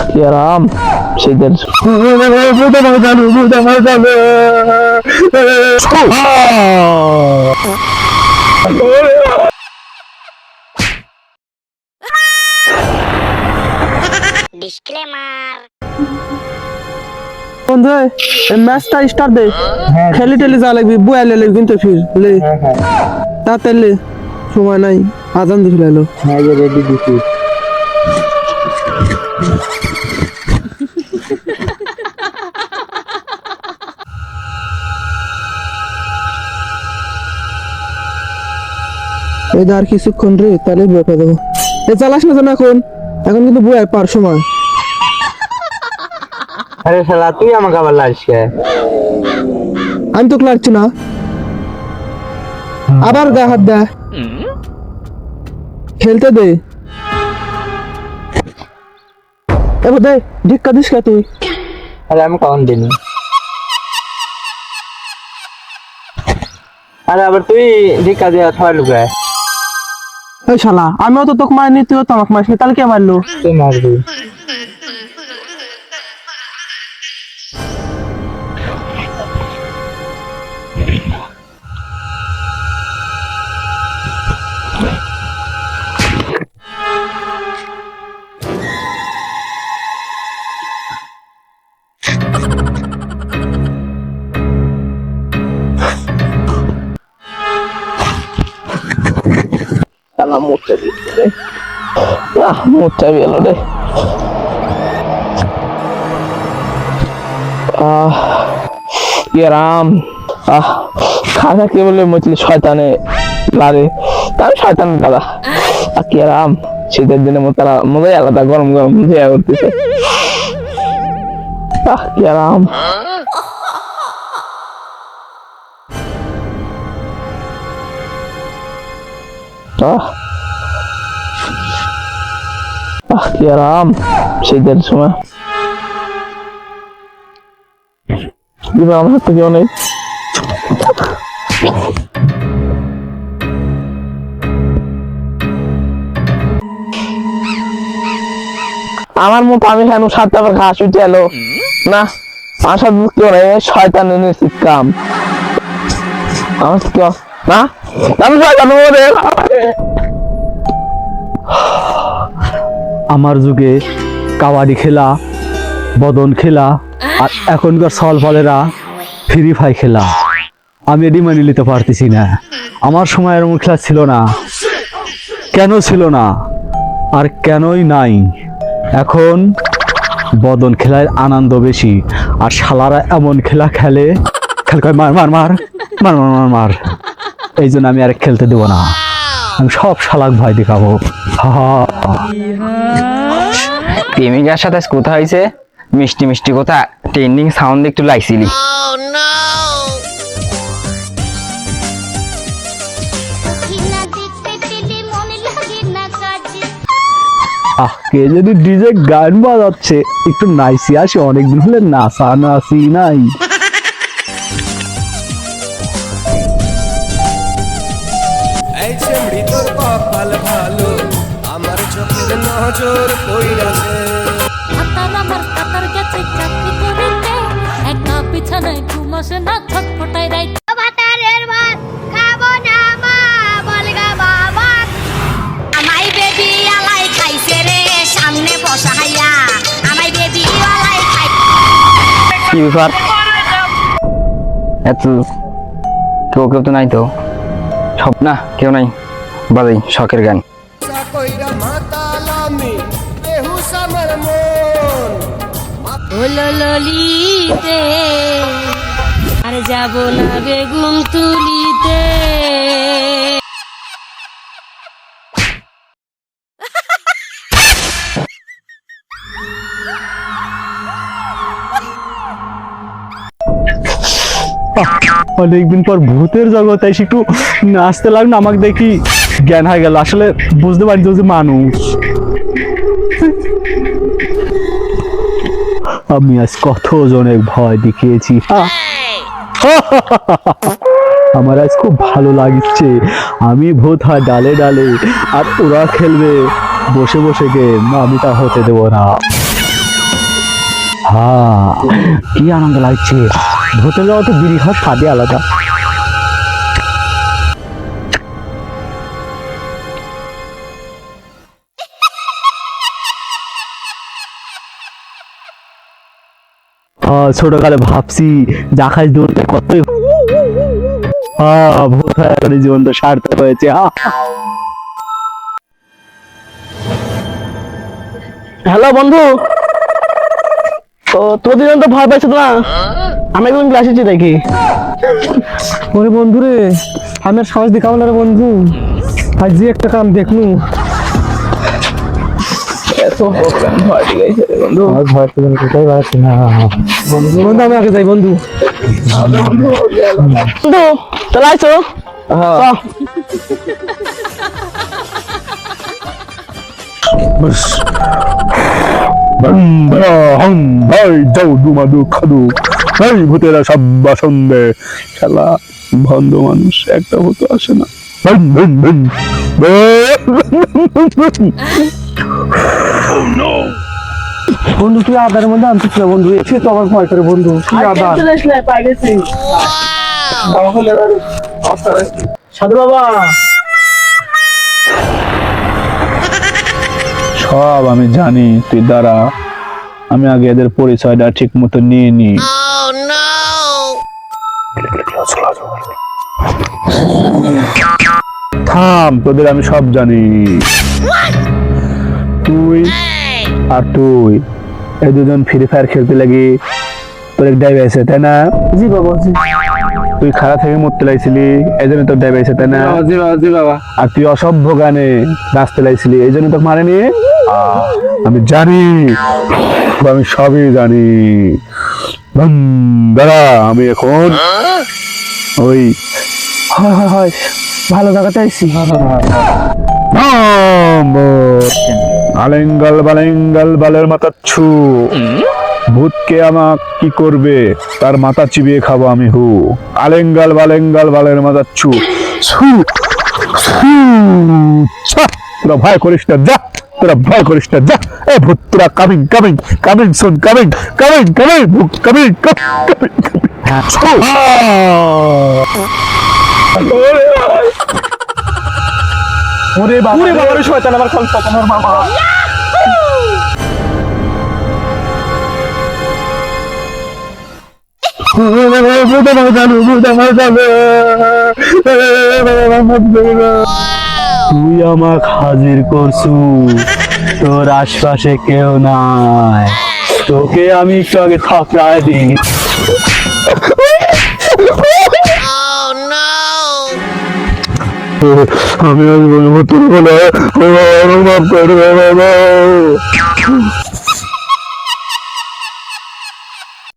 কি আরাম শীতের ডিসক্লেমার। বন্ধু ম্যাচটা স্টার্ট দে, খেলি টেলি যা লাগবি বয়া লে কিন্তু ফির লে তাড়াতাড়ি সময় নাই, আজান দিয়ে ফেলাইলো। হ্যাঁ রেডি দিছি। এই আর কিছুক্ষণ রে তাহলে বয়ে দেবো। এ চালাস না যেন এখন, এখন কিন্তু বয়ে পার সময়। আরে শালা তুই আমাকে আবার লাগছে। আমি তো লাগছি না, আবার গা হাত দে, খেলতে দে। এবার দে ধিক্কা দিস কে তুই? আরে আমি কখন দিনি? আরে আবার তুই ধিক্কা দিয়া ছয় লুকায়। এই শালা আমিও তো তোকে মারিনি, তুইও তো আমাকে মারিসনি, তাহলে কে মারলো? তুই মারবি। শালা মুখটা দিচ্ছে রে, মুখটা গেল রে। কি আরাম। খানা কে বলে মতলি শয়তানে লাগে, তার শয়তান দাদা। কি আরাম শীতের দিনে তারা মজাই আলাদা, গরম গরম মজা করতেছে। কি আরাম। কি আরাম শীতের সময়। আমার হাত থেকে অনেক আমার মতো আমি কেন সাতটা আবার ঘাস উঠে এলো না, আমার সাথে কেউ নেই, শয়তান এনেছি কাম আমার কেউ না, আমি শয়তান আমার যুগে কাবাডি খেলা, বদন খেলা, আর এখনকার সলফলেরা ফ্রি ফায়ার খেলা, আমি এটি মেনে নিতে পারতেছি না। আমার সময় এরকম খেলা ছিল না, কেন ছিল না আর কেনই নাই। এখন বদন খেলায় আনন্দ বেশি, আর শালারা এমন খেলা খেলে, মার মার মার মার মার মার মার। এই জন্য আমি আর খেলতে দেবো না, আমি সব শালাক ভয় দেখাবো। প্রেমিকার সাথে কথা হয়েছে, মিষ্টি মিষ্টি কথা, ট্রেন্ডিং সাউন্ড একটু লাইছিলি। কে যদি ডিজে গান বাজাচ্ছে একটু নাইসি আসি, অনেকদিন হলে নাচা নাচি নাই। এই চেমড়ি তোর কপাল ভালো, আমার চোখের নজর পইরাছে। হাতার আমার কাতার গেছে চাকরি করিতে, একা বিছানায় ঘুম আসে না, ছটফটাই রাইত। ভাতারের ভাত খাবো না মা, বলগা বাবা আমাই বেবি আলাই খাইছে রে, সামনে বসাইয়া আমাই বেবি আলাই খাই। কি ব্যাপার, এত কেউ কেউ তো নাই তো, সব না কেউ নাই, বাজাই শখের গান। কইরা মাতালামি বেহুশ আমার মন। হলো ললিতে আর যাব না বেগুন তুলিতে। অনেকদিন পর ভূতের জগতে এসে একটু নাচতে লাগলো, আমাকে দেখি জ্ঞান হয়ে গেল, আসলে বুঝতে পারি যে মানুষ। আমি আজ কত জনের ভয় দেখিয়েছি, আমার আজ খুব ভালো লাগছে। আমি ভূত হয় ডালে ডালে, আর ওরা খেলবে বসে বসে গেম, আমি তা হতে দেবো না। হ্যাঁ, কি আনন্দ লাগছে। ভূতের জগতে বিড়ি খাওয়ার স্বাদই আলাদা। ছোটকালে ভাবছি যা খাই দৌড়তে কতই ভূত হয়ে গেলে জীবনটা সার্থক হয়েছে। হ্যালো বন্ধু, তো তোদের তো ভয় পাইছে না? আমি একদম ক্লাসে এসেছি দেখি। ওরে বন্ধু রে, আমি আর সাহস দেখাবো না রে বন্ধু। আজ যে একটা কাম দেখলু, এত ভয় ঠিক আছে রে বন্ধু। আমার ভয় পেলে কোথায় বাড়াচ্ছি না বন্ধু। বন্ধু আমি আগে যাই বন্ধু। বন্ধু চলে আইছো? হ্যাঁ ভূতেরা সব বাসন্দে শালা ভন্ড মানুষ একটা ভূত আসে না। বন্ধু তুই আদারের মধ্যে আনছিস না বন্ধু, এসে তো আমার ভয় করে বন্ধু। তুই আদার সাধু বাবা সব আমি জানি, তুই দাঁড়া, আমি আগে এদের পরিচয়টা ঠিক মতো নিয়ে নি। থাম, তোদের আমি সব জানি। তুই আর তুই এই দুজন ফ্রি ফায়ার খেলতে লাগি, তোর এক ডাইভ আছে তাই না? জি বাবা, জি তুই খারাপ থেকে মরতে লাইছিলি, এই জন্য তোর ডাইভ আছে তাই না? জি বাবা, জি বাবা। আর তুই অসভ্য গানে নাচতে লাইছিলি, এই জন্য তোকে মারেনি। আমি জানি, আমি সবই জানি। দাঁড়া, আমি এখন ওই হয় হয় হয়, ভালো জায়গাতে আইছি। আলেঙ্গাল বালেঙ্গাল বালের মাথা ছু। ভূতকে আমাক কি করবে, তার মাথা চিবিয়ে খাবো আমি। আলেঙ্গাল বালেঙ্গাল বালের মাথা ছু। ছু ছু ছা। তোরা ভয় করিস না, যা, তোরা ভয় করিস না, যা। এ ভূত তোরা কামিং কামিং কামিং শুন, coming coming coming coming coming. ওরে বাবা রে, শয়তান আমার খাল তোমার বাবা। তুই আমাকে হাজির করছু, তোর আশপাশে কেউ নাই, তোকে আমি একটু আগে থাকড়ায় দিই। আমি আজ বলবো তোর বলে মাফ করে